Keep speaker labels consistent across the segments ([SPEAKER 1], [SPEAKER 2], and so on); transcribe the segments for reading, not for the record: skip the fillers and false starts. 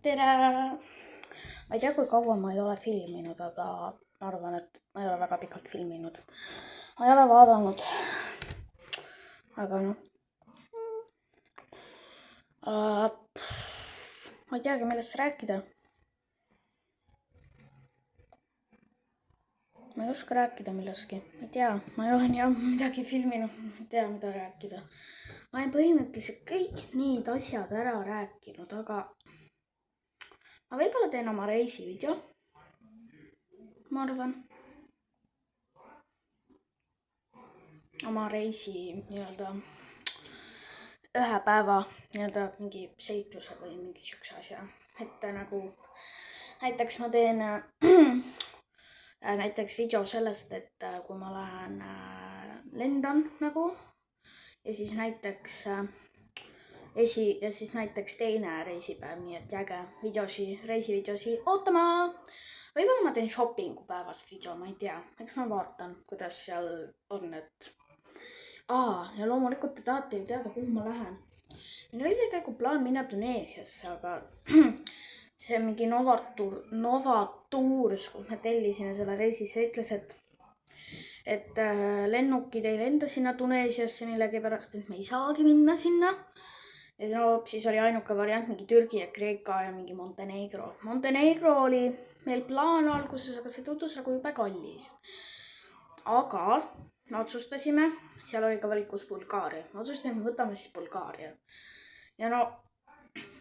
[SPEAKER 1] Tere! Ma ei tea, kui kaua ma ei ole filminud, aga ma arvan, et ma ei ole väga pikalt filminud. Ma ei ole vaadanud. Aga noh. Ma ei teagi, millest rääkida. Ma ei oska rääkida millestki. Ma ei tea, ma ei ole nii ammu midagi filminud. Ma ei tea, mida rääkida. Ma olen põhimõtteliselt kõik need asjad ära rääkinud, aga ma võib-olla teen oma reisivideo. Ma arvan. Oma reisi nii-öelda ühe päeva nii-öelda mingi seikluse või mingi siukse asja. Et nagu näiteks ma teen näiteks video sellest, et kui ma lähen lendan nagu ja siis näiteks teine reisipäev, nii et jääge reisivideosi ootama. Võib-olla ma teen shoppingu päevast video, ma ei tea, eks ma vaatan, kuidas seal on, et ja loomulikult te tahate ju teada, kuhu ma lähen. Meil oli tegelikult plaan minna Tuneesiasse, aga see mingi Novatours, kus me tellisime selle reisi, see ütles, et lennukid ei lenda sinna Tuneesiasse millegipärast, et me ei saagi minna sinna. Ja siis oli ainuke variant mingi Türgi ja Kreeka ja mingi Montenegro. Montenegro oli meil plaan alguses, aga see tundus nagu jube kallis. Aga me otsustasime, seal oli ka valikus Bulgaaria. Me otsustasime, võtame siis Bulgaaria. Ja no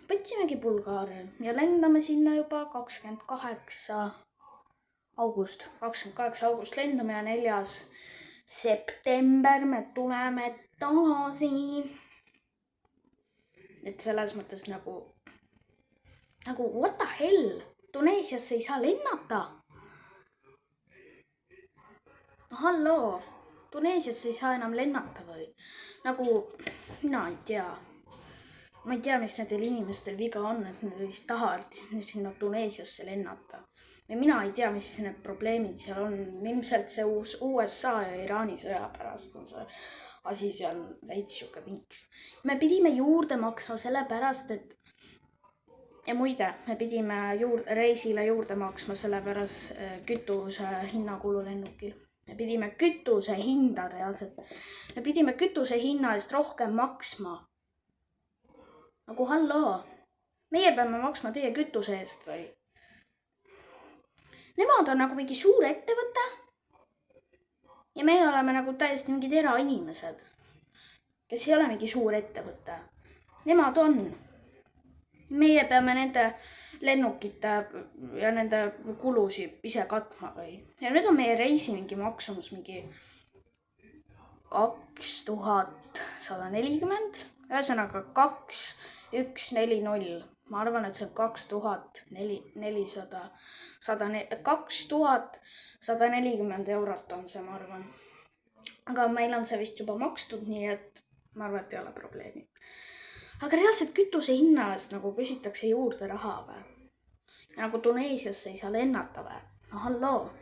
[SPEAKER 1] võtsimegi Bulgaaria ja lendame sinna juba 28. august. 28. august lendame ja 4. september me tuleme tagasi. Et selles mõttes nagu what the hell? Tuneesiasse ei saa lennata. Halloo, Tuneesiasse ei saa enam lennata või? Nagu, mina ei tea. Ma ei tea, mis nendel inimestel viga on, et nad ei taha sinna Tuneesiasse lennata. Ja mina ei tea, mis need probleemid seal on. Ilmselt see USA ja Iraani sõja pärast on see asi seal veits siuke vinks. Me pidime juurde maksma sellepärast, et ja muide, me pidime reisile juurde maksma sellepärast kütuse hinnakulu lennukil. Me pidime kütuse hinda reaalselt. Me pidime kütuse hinna eest rohkem maksma. Nagu halloo, meie peame maksma teie kütuse eest või? Nemad on nagu mingi suur ettevõte ja meie oleme nagu täiesti mingid erainimesed, kes ei ole mingi suur ettevõte. Nemad on. Meie peame nende lennukite ja nende kulusid ise katma või? Ja nüüd on meie reisi mingi maksumus mingi 2140, ühesõnaga 2140. Ma arvan, et see on 2140 eurot on see, ma arvan. Aga meil on see vist juba makstud, nii et ma arvan, et ei ole probleemi. Aga reaalselt kütuse hinna eest nagu küsitakse juurde raha või? Ja nagu Tuneesiasse ei saa lennata või? No halloo.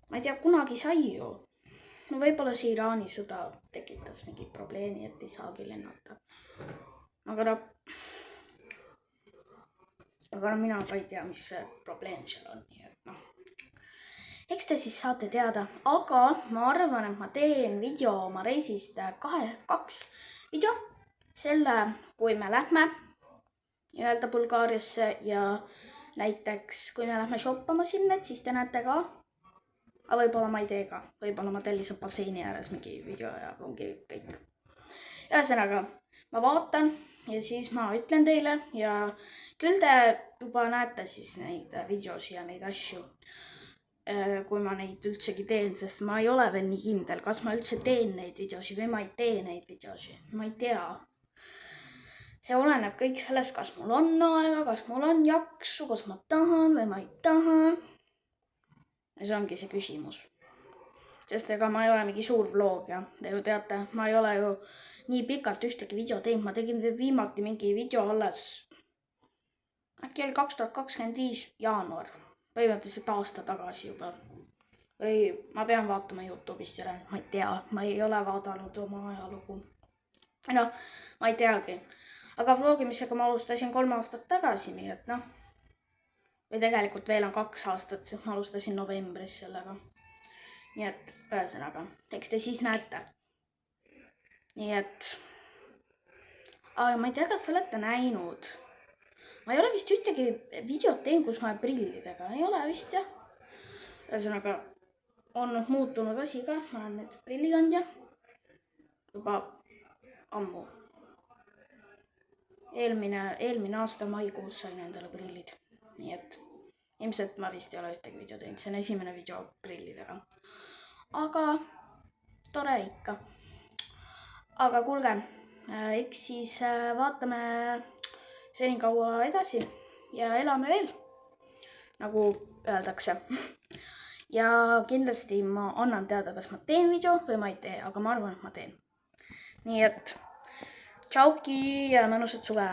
[SPEAKER 1] Ma ei tea, kunagi sai ju. No võib-olla see Iraani sõda tekitas mingi probleemi, et ei saagi lennata. Aga mina ka ei tea, mis see probleem seal on, nii et noh. Eks te siis saate teada, aga ma arvan, et ma teen video oma reisist 2 video. Selle, kui me lähme nii-öelda Bulgaariasse ja näiteks, kui me lähme shoppama sinna, et siis te näete ka. Aga võib-olla ma ei tee ka, võib-olla ma teen lihtsalt basseini ääres mingi video ja ongi kõik. Ühesõnaga, ma vaatan ja siis ma ütlen teile ja küll te juba näete siis neid videosi ja neid asju, kui ma neid üldsegi teen, sest ma ei ole veel nii kindel, kas ma üldse teen neid videosi või ma ei tee neid videosi, ma ei tea. See oleneb kõik sellest, kas mul on aega, kas mul on jaksu, kas ma tahan või ma ei taha. Ja see ongi see küsimus. Sest ega ma ei ole mingi suur vlogja, te ju teate, ma ei ole ju nii pikalt ühtegi video teinud, ma tegin viimati mingi video alles äkki oli 2025 jaanuar, põhimõtteliselt aasta tagasi juba. Või ma pean vaatama YouTube'ist selle, ma ei tea, ma ei ole vaadanud oma ajalugu. No, ma ei teagi. aga vlogimisega ma alustasin 3 aastat tagasi, nii et noh. Või tegelikult veel on 2 aastat, sest ma alustasin novembris sellega. Nii et ühesõnaga, eks te siis näete. Nii et, aga ma ei tea, kas olete näinud. Ma ei ole vist ühtegi videot teinud, kus ma olen prillidega. Ei ole vist jah. Ühesõnaga, on muutunud asi ka. Ma olen nüüd prillikandja. Juba ammu. Eelmine aasta maikuus sain endale prillid. Nii et ilmselt ma vist ei ole ühtegi video teinud. See on esimene video prillidega. Aga tore ikka. Aga kuulge, eks siis vaatame senikaua edasi ja elame veel, nagu öeldakse. Ja kindlasti ma annan teada, kas ma teen video või ma ei tee, aga ma arvan, et ma teen. Nii et tšauki ja mõnusat suve!